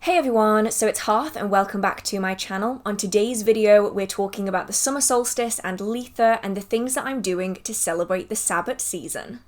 Hey everyone, so it's Hearth and welcome back to my channel. On today's video, we're talking about the Summer Solstice and Litha and the things that I'm doing to celebrate the Sabbat season.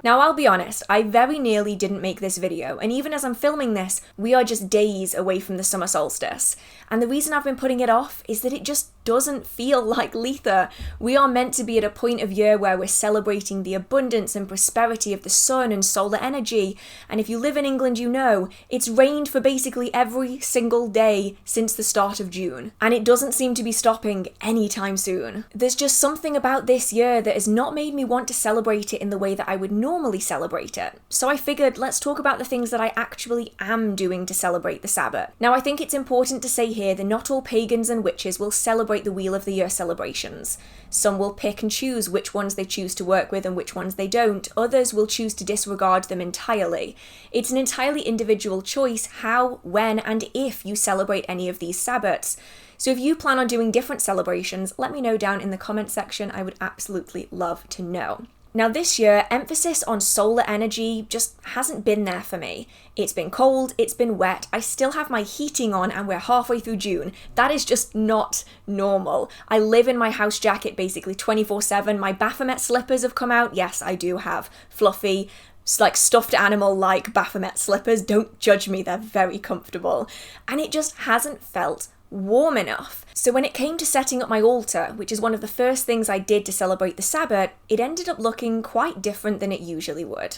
Now I'll be honest, I very nearly didn't make this video, and even as I'm filming this, we are just days away from the summer solstice. And the reason I've been putting it off is that it just doesn't feel like Litha. We are meant to be at a point of year where we're celebrating the abundance and prosperity of the sun and solar energy, and if you live in England you know, it's rained for basically every single day since the start of June, and it doesn't seem to be stopping anytime soon. There's just something about this year that has not made me want to celebrate it in the way that I would normally celebrate it. So I figured let's talk about the things that I actually am doing to celebrate the Sabbat. Now I think it's important to say here that not all pagans and witches will celebrate the Wheel of the Year celebrations. Some will pick and choose which ones they choose to work with and which ones they don't. Others will choose to disregard them entirely. It's an entirely individual choice how, when, and if you celebrate any of these Sabbats. So if you plan on doing different celebrations, let me know down in the comment section. I would absolutely love to know. Now this year, emphasis on solar energy just hasn't been there for me. It's been cold, it's been wet, I still have my heating on and we're halfway through June. That is just not normal. I live in my house jacket basically 24/7. My Baphomet slippers have come out. Yes, I do have fluffy, like stuffed animal like Baphomet slippers. Don't judge me, they're very comfortable. And it just hasn't felt warm enough. So when it came to setting up my altar, which is one of the first things I did to celebrate the Sabbat, it ended up looking quite different than it usually would.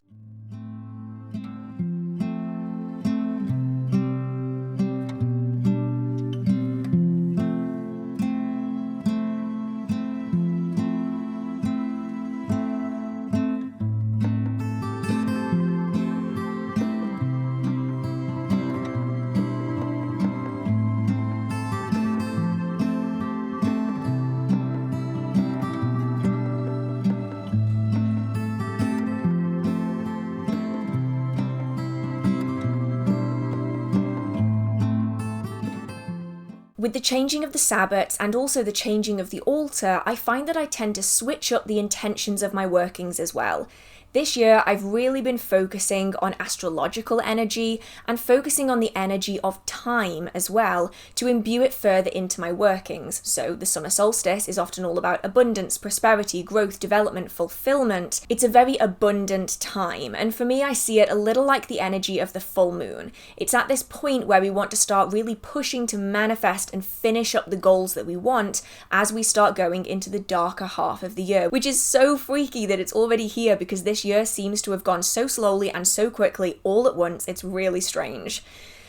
With the changing of the Sabbats and also the changing of the altar, I find that I tend to switch up the intentions of my workings as well. This year, I've really been focusing on astrological energy and focusing on the energy of time as well to imbue it further into my workings. So the summer solstice is often all about abundance, prosperity, growth, development, fulfillment. It's a very abundant time, and for me, I see it a little like the energy of the full moon. It's at this point where we want to start really pushing to manifest and finish up the goals that we want as we start going into the darker half of the year, which is so freaky that it's already here because this year seems to have gone so slowly and so quickly all at once. It's really strange.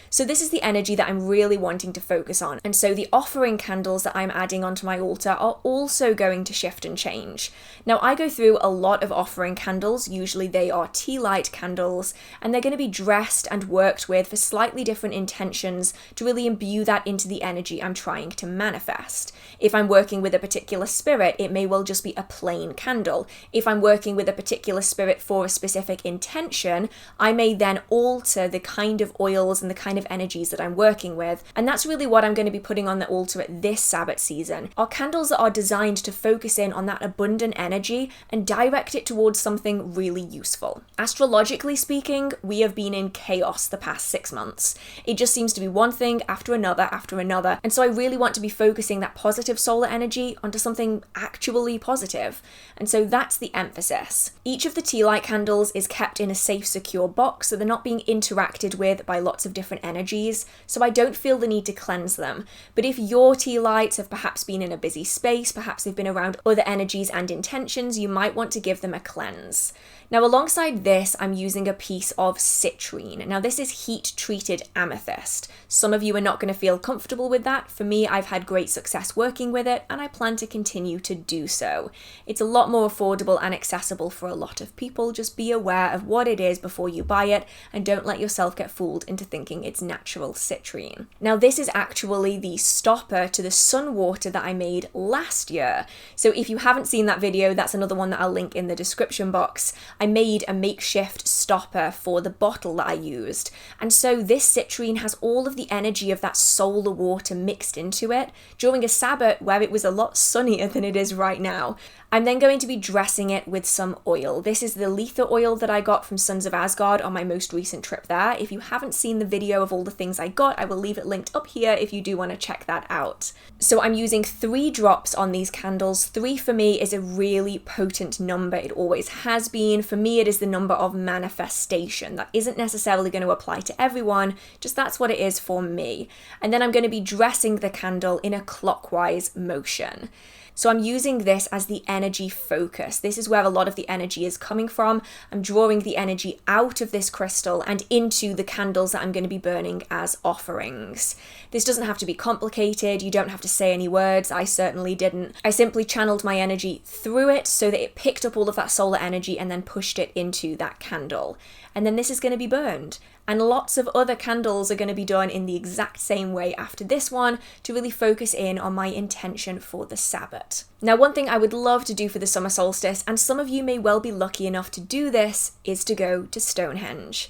So this is the energy that I'm really wanting to focus on. And so the offering candles that I'm adding onto my altar are also going to shift and change. Now I go through a lot of offering candles. Usually they are tea light candles, and they're going to be dressed and worked with for slightly different intentions to really imbue that into the energy I'm trying to manifest. If I'm working with a particular spirit, it may well just be a plain candle. If I'm working with a particular spirit for a specific intention, I may then alter the kind of oils and the kind of energies that I'm working with, and that's really what I'm going to be putting on the altar at this Sabbat season, are candles that are designed to focus in on that abundant energy and direct it towards something really useful. Astrologically speaking, we have been in chaos the past 6 months. It just seems to be one thing after another, and so I really want to be focusing that positive solar energy onto something actually positive, and so that's the emphasis. Each of the tea light candles is kept in a safe, secure box, so they're not being interacted with by lots of different energies, so I don't feel the need to cleanse them. But if your tea lights have perhaps been in a busy space, perhaps they've been around other energies and intentions, you might want to give them a cleanse. Now alongside this, I'm using a piece of citrine. Now this is heat-treated amethyst. Some of you are not going to feel comfortable with that. For me, I've had great success working with it, and I plan to continue to do so. It's a lot more affordable and accessible for a lot of people. Just be aware of what it is before you buy it, and don't let yourself get fooled into thinking it's natural citrine. Now this is actually the stopper to the sun water that I made last year. So if you haven't seen that video, that's another one that I'll link in the description box. I made a makeshift stopper for the bottle that I used. And so this citrine has all of the energy of that solar water mixed into it during a Sabbat where it was a lot sunnier than it is right now. I'm then going to be dressing it with some oil. This is the Litha oil that I got from Sons of Asgard on my most recent trip there. If you haven't seen the video of all the things I got, I will leave it linked up here if you do want to check that out. So I'm using 3 drops on these candles. 3 for me is a really potent number. It always has been. For me, it is the number of manifestation. That isn't necessarily going to apply to everyone, just that's what it is for me. And then I'm going to be dressing the candle in a clockwise motion. So I'm using this as the energy focus. This is where a lot of the energy is coming from. I'm drawing the energy out of this crystal and into the candles that I'm going to be burning as offerings. This doesn't have to be complicated. You don't have to say any words. I certainly didn't. I simply channeled my energy through it so that it picked up all of that solar energy and then pushed it into that candle. And then this is going to be burned. And lots of other candles are going to be done in the exact same way after this one to really focus in on my intention for the Sabbat. Now, one thing I would love to do for the summer solstice, and some of you may well be lucky enough to do this, is to go to Stonehenge.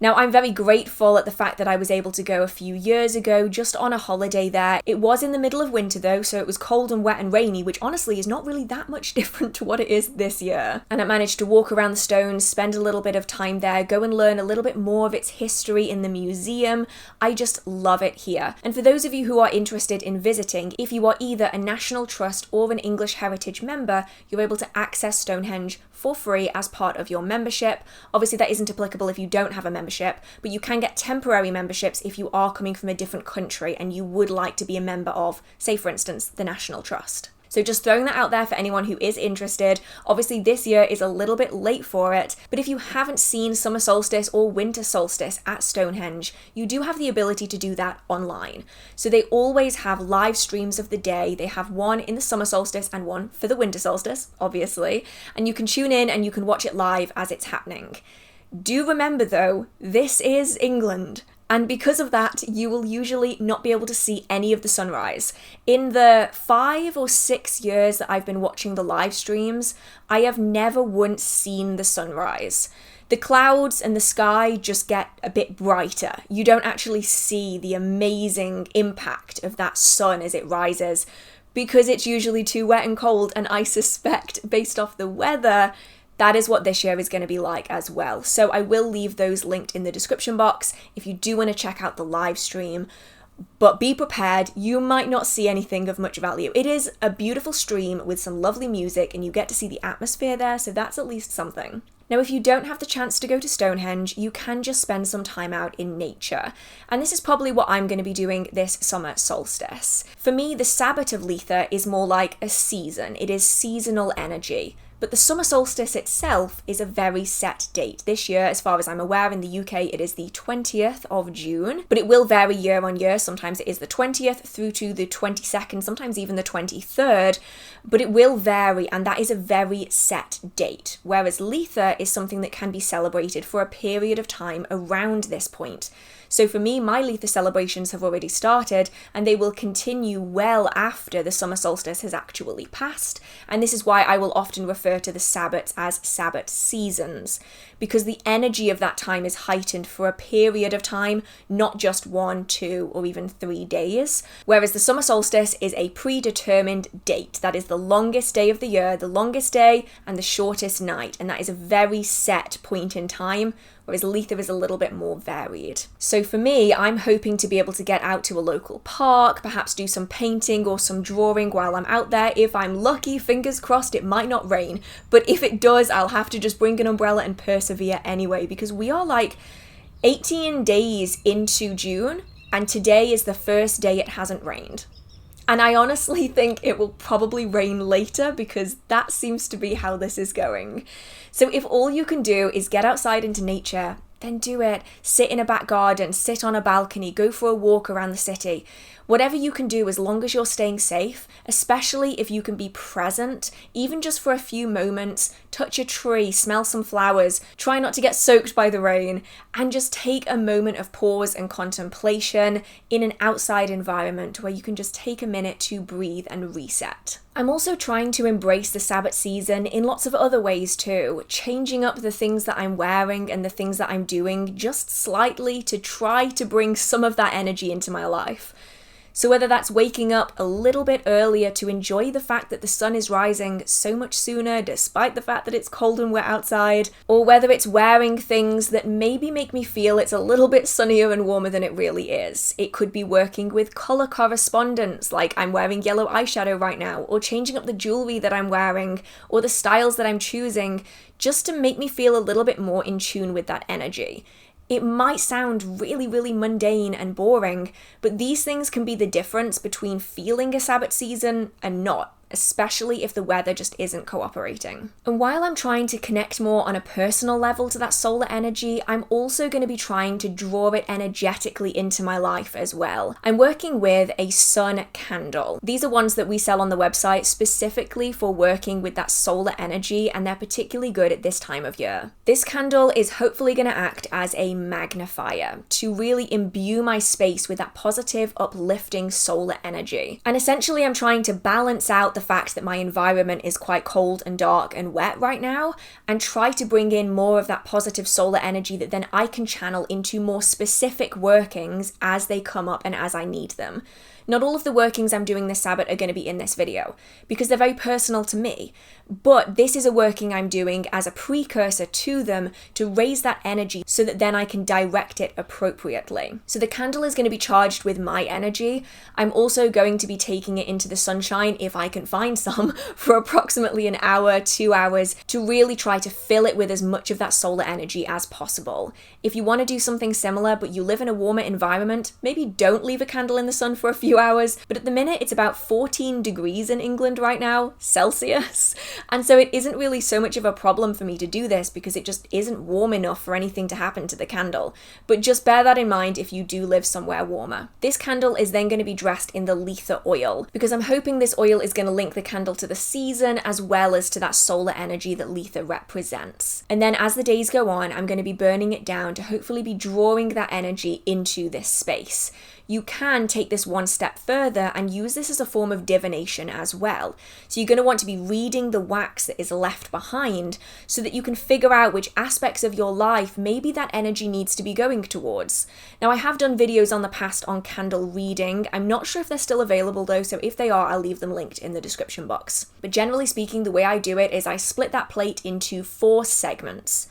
Now, I'm very grateful at the fact that I was able to go a few years ago just on a holiday there. It was in the middle of winter though, so it was cold and wet and rainy, which honestly is not really that much different to what it is this year. And I managed to walk around the stones, spend a little bit of time there, go and learn a little bit more of its history in the museum. I just love it here. And for those of you who are interested in visiting, if you are either a National Trust or an English Heritage member, you're able to access Stonehenge for free as part of your membership. Obviously that isn't applicable if you don't have a membership, but you can get temporary memberships if you are coming from a different country and you would like to be a member of, say for instance, the National Trust. So just throwing that out there for anyone who is interested. Obviously this year is a little bit late for it, but if you haven't seen summer solstice or winter solstice at Stonehenge, you do have the ability to do that online. So they always have live streams of the day. They have one in the summer solstice and one for the winter solstice, obviously, and you can tune in and you can watch it live as it's happening. Do remember though, this is England. And because of that, you will usually not be able to see any of the sunrise. In the 5 or 6 years that I've been watching the live streams, I have never once seen the sunrise. The clouds and the sky just get a bit brighter. You don't actually see the amazing impact of that sun as it rises because it's usually too wet and cold, and I suspect, based off the weather, that is what this year is going to be like as well. So I will leave those linked in the description box if you do want to check out the live stream. But be prepared, you might not see anything of much value. It is a beautiful stream with some lovely music and you get to see the atmosphere there, so that's at least something. Now, if you don't have the chance to go to Stonehenge, you can just spend some time out in nature. And this is probably what I'm going to be doing this summer solstice. For me, the Sabbat of Litha is more like a season. It is seasonal energy. But the summer solstice itself is a very set date. This year, as far as I'm aware, in the UK, it is the 20th of June, but it will vary year on year. Sometimes it is the 20th through to the 22nd, sometimes even the 23rd, but it will vary, and that is a very set date. Whereas Litha is something that can be celebrated for a period of time around this point. So for me, my Litha celebrations have already started, and they will continue well after the summer solstice has actually passed. And this is why I will often refer to the Sabbats as Sabbat seasons, because the energy of that time is heightened for a period of time, not just 1, 2, or even 3 days. Whereas the summer solstice is a predetermined date. That is the longest day of the year, the longest day and the shortest night. And that is a very set point in time, whereas Litha is a little bit more varied. So for me, I'm hoping to be able to get out to a local park, perhaps do some painting or some drawing while I'm out there. If I'm lucky, fingers crossed, it might not rain. But if it does, I'll have to just bring an umbrella and persevere anyway, because we are like 18 days into June, and today is the first day it hasn't rained. And I honestly think it will probably rain later because that seems to be how this is going. So if all you can do is get outside into nature, then do it. Sit in a back garden, sit on a balcony, go for a walk around the city. Whatever you can do as long as you're staying safe, especially if you can be present, even just for a few moments, touch a tree, smell some flowers, try not to get soaked by the rain, and just take a moment of pause and contemplation in an outside environment where you can just take a minute to breathe and reset. I'm also trying to embrace the Sabbat season in lots of other ways too, changing up the things that I'm wearing and the things that I'm doing just slightly to try to bring some of that energy into my life. So whether that's waking up a little bit earlier to enjoy the fact that the sun is rising so much sooner despite the fact that it's cold and wet outside, or whether it's wearing things that maybe make me feel it's a little bit sunnier and warmer than it really is. It could be working with color correspondence, like I'm wearing yellow eyeshadow right now, or changing up the jewelry that I'm wearing, or the styles that I'm choosing, just to make me feel a little bit more in tune with that energy. It might sound really, really mundane and boring, but these things can be the difference between feeling a Sabbath season and not, especially if the weather just isn't cooperating. And while I'm trying to connect more on a personal level to that solar energy, I'm also going to be trying to draw it energetically into my life as well. I'm working with a sun candle. These are ones that we sell on the website specifically for working with that solar energy, and they're particularly good at this time of year. This candle is hopefully going to act as a magnifier to really imbue my space with that positive, uplifting solar energy. And essentially I'm trying to balance out the fact that my environment is quite cold and dark and wet right now, and try to bring in more of that positive solar energy that then I can channel into more specific workings as they come up and as I need them. Not all of the workings I'm doing this Sabbath are going to be in this video, because they're very personal to me, but this is a working I'm doing as a precursor to them to raise that energy so that then I can direct it appropriately. So the candle is going to be charged with my energy. I'm also going to be taking it into the sunshine, if I can find some, for approximately an hour, 2 hours, to really try to fill it with as much of that solar energy as possible. If you want to do something similar, but you live in a warmer environment, maybe don't leave a candle in the sun for a few hours, but at the minute it's about 14 degrees in England right now, Celsius, and so it isn't really so much of a problem for me to do this because it just isn't warm enough for anything to happen to the candle. But just bear that in mind if you do live somewhere warmer. This candle is then going to be dressed in the Litha oil, because I'm hoping this oil is going to link the candle to the season as well as to that solar energy that Litha represents. And then as the days go on, I'm going to be burning it down to hopefully be drawing that energy into this space. You can take this one step further and use this as a form of divination as well. So you're going to want to be reading the wax that is left behind so that you can figure out which aspects of your life maybe that energy needs to be going towards. Now, I have done videos on the past on candle reading. I'm not sure if they're still available though, so if they are, I'll leave them linked in the description box. But generally speaking, the way I do it is I split that plate into 4 segments.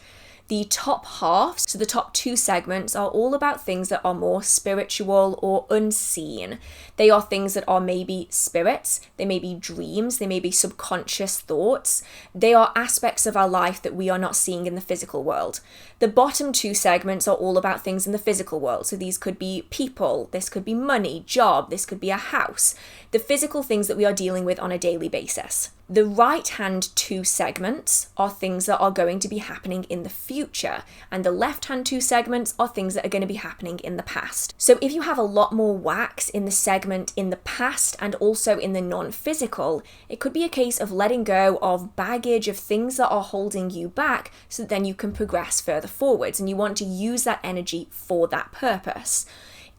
The top half, so the top 2 segments, are all about things that are more spiritual or unseen. They are things that are maybe spirits, they may be dreams, they may be subconscious thoughts. They are aspects of our life that we are not seeing in the physical world. The bottom 2 segments are all about things in the physical world. So these could be people, this could be money, job, this could be a house. The physical things that we are dealing with on a daily basis. The right-hand 2 segments are things that are going to be happening in the future, and the left-hand 2 segments are things that are going to be happening in the past. So if you have a lot more wax in the segment in the past and also in the non-physical, it could be a case of letting go of baggage of things that are holding you back so that then you can progress further forwards, and you want to use that energy for that purpose.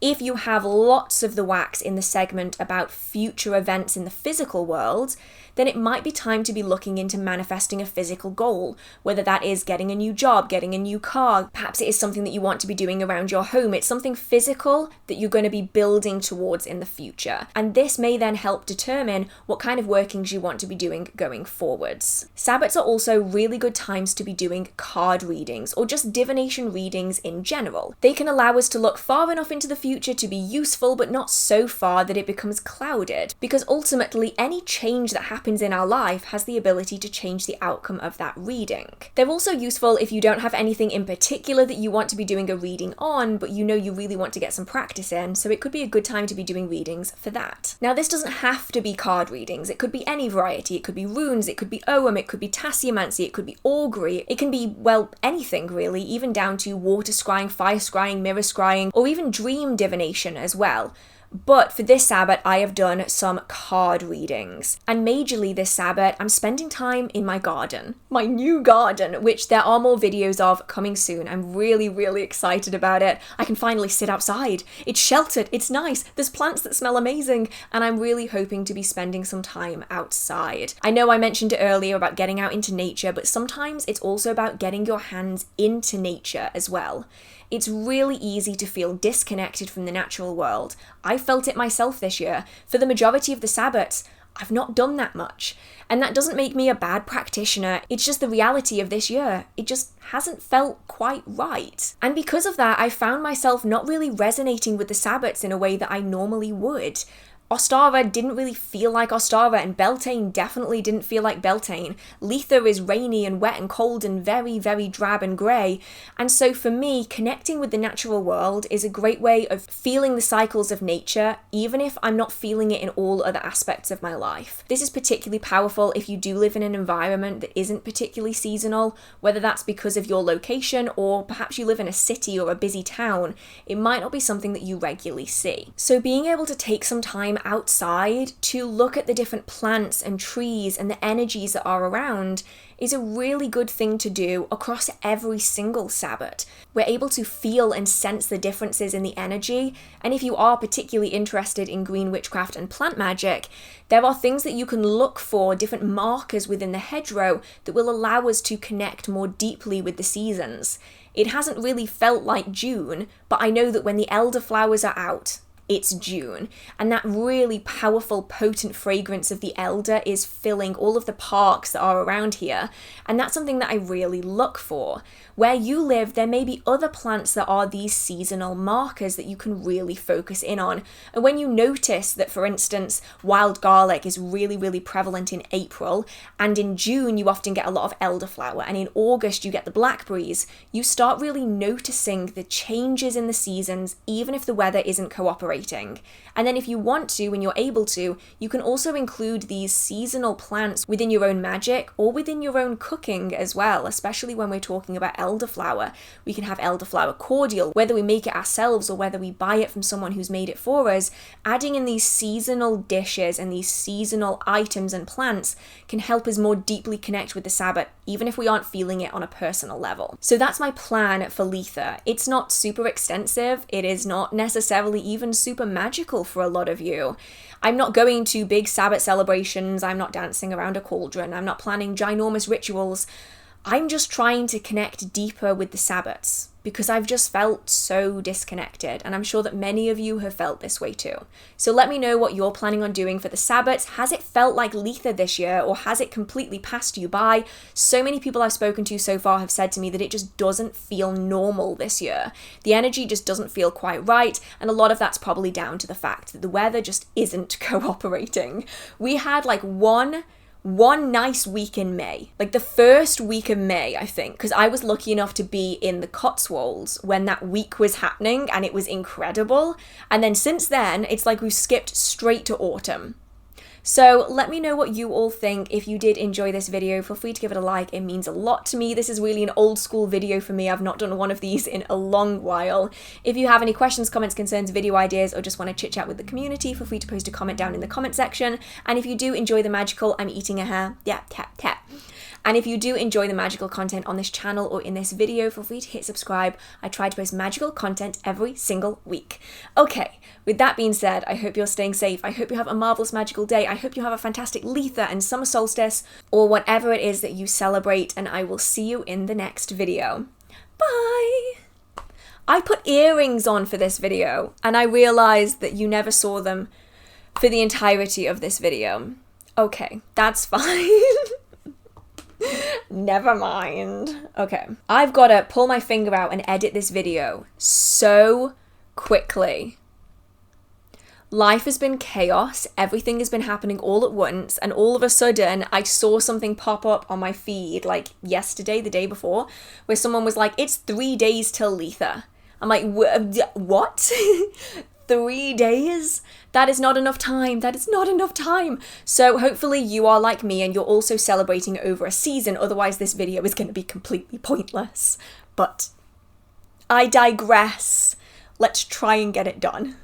If you have lots of the wax in the segment about future events in the physical world, then it might be time to be looking into manifesting a physical goal, whether that is getting a new job, getting a new car, perhaps it is something that you want to be doing around your home. It's something physical that you're going to be building towards in the future. And this may then help determine what kind of workings you want to be doing going forwards. Sabbats are also really good times to be doing card readings or just divination readings in general. They can allow us to look far enough into the future to be useful, but not so far that it becomes clouded, because ultimately any change that happens in our life has the ability to change the outcome of that reading. They're also useful if you don't have anything in particular that you want to be doing a reading on, but you know you really want to get some practice in, so it could be a good time to be doing readings for that. Now, this doesn't have to be card readings. It could be any variety. It could be runes, it could be Ogham, it could be tasseomancy, it could be augury. It can be, well, anything really, even down to water scrying, fire scrying, mirror scrying, or even dream divination as well. But for this Sabbath, I have done some card readings. And majorly this Sabbath, I'm spending time in my garden. My new garden, which there are more videos of coming soon. I'm really, really excited about it. I can finally sit outside. It's sheltered, it's nice, there's plants that smell amazing, and I'm really hoping to be spending some time outside. I know I mentioned it earlier about getting out into nature, but sometimes it's also about getting your hands into nature as well. It's really easy to feel disconnected from the natural world. I felt it myself this year. For the majority of the Sabbats, I've not done that much. And that doesn't make me a bad practitioner, it's just the reality of this year. It just hasn't felt quite right. And because of that, I found myself not really resonating with the Sabbats in a way that I normally would. Ostara didn't really feel like Ostara, and Beltane definitely didn't feel like Beltane. Litha is rainy and wet and cold and very, very drab and grey. And so for me, connecting with the natural world is a great way of feeling the cycles of nature, even if I'm not feeling it in all other aspects of my life. This is particularly powerful if you do live in an environment that isn't particularly seasonal, whether that's because of your location or perhaps you live in a city or a busy town. It might not be something that you regularly see. So being able to take some time outside to look at the different plants and trees and the energies that are around is a really good thing to do across every single Sabbat. We're able to feel and sense the differences in the energy, and if you are particularly interested in green witchcraft and plant magic, there are things that you can look for, different markers within the hedgerow that will allow us to connect more deeply with the seasons. It hasn't really felt like June, but I know that when the elderflowers are out, it's June, and that really powerful, potent fragrance of the elder is filling all of the parks that are around here, and that's something that I really look for. Where you live, there may be other plants that are these seasonal markers that you can really focus in on, and when you notice that, for instance, wild garlic is really, really prevalent in April, and in June you often get a lot of elderflower, and in August you get the blackberries, you start really noticing the changes in the seasons, even if the weather isn't cooperating. And then if you want to, when you're able to, you can also include these seasonal plants within your own magic or within your own cooking as well, especially when we're talking about elderflower. We can have elderflower cordial, whether we make it ourselves or whether we buy it from someone who's made it for us. Adding in these seasonal dishes and these seasonal items and plants can help us more deeply connect with the Sabbat, even if we aren't feeling it on a personal level. So that's my plan for Litha. It's not super extensive. It is not necessarily even super magical for a lot of you. I'm not going to big Sabbath celebrations. I'm not dancing around a cauldron. I'm not planning ginormous rituals. I'm just trying to connect deeper with the Sabbats because I've just felt so disconnected, and I'm sure that many of you have felt this way too. So let me know what you're planning on doing for the Sabbats. Has it felt like Litha this year, or has it completely passed you by? So many people I've spoken to so far have said to me that it just doesn't feel normal this year. The energy just doesn't feel quite right, and a lot of that's probably down to the fact that the weather just isn't cooperating. We had like one nice week in May, like the first week of May, I think, because I was lucky enough to be in the Cotswolds when that week was happening, and it was incredible. And then since then, it's like we've skipped straight to autumn. So let me know what you all think. If you did enjoy this video, feel free to give it a like. It means a lot to me. This is really an old school video for me. I've not done one of these in a long while. If you have any questions, comments, concerns, video ideas, or just want to chit chat with the community, feel free to post a comment down in the comment section. And if you do enjoy the magical, I'm eating a hair. Yeah, tap, tap. And if you do enjoy the magical content on this channel or in this video, feel free to hit subscribe. I try to post magical content every single week. Okay, with that being said, I hope you're staying safe. I hope you have a marvelous magical day. I hope you have a fantastic Litha and Summer Solstice, or whatever it is that you celebrate, and I will see you in the next video. Bye! I put earrings on for this video, and I realized that you never saw them for the entirety of this video. Okay, that's fine. Never mind. Okay. I've got to pull my finger out and edit this video so quickly. Life has been chaos. Everything has been happening all at once. And all of a sudden, I saw something pop up on my feed, like yesterday, the day before, where someone was like, it's 3 days till Litha. I'm like, what? 3 days? That is not enough time. That is not enough time. So hopefully you are like me and you're also celebrating over a season. Otherwise this video is going to be completely pointless. But I digress. Let's try and get it done.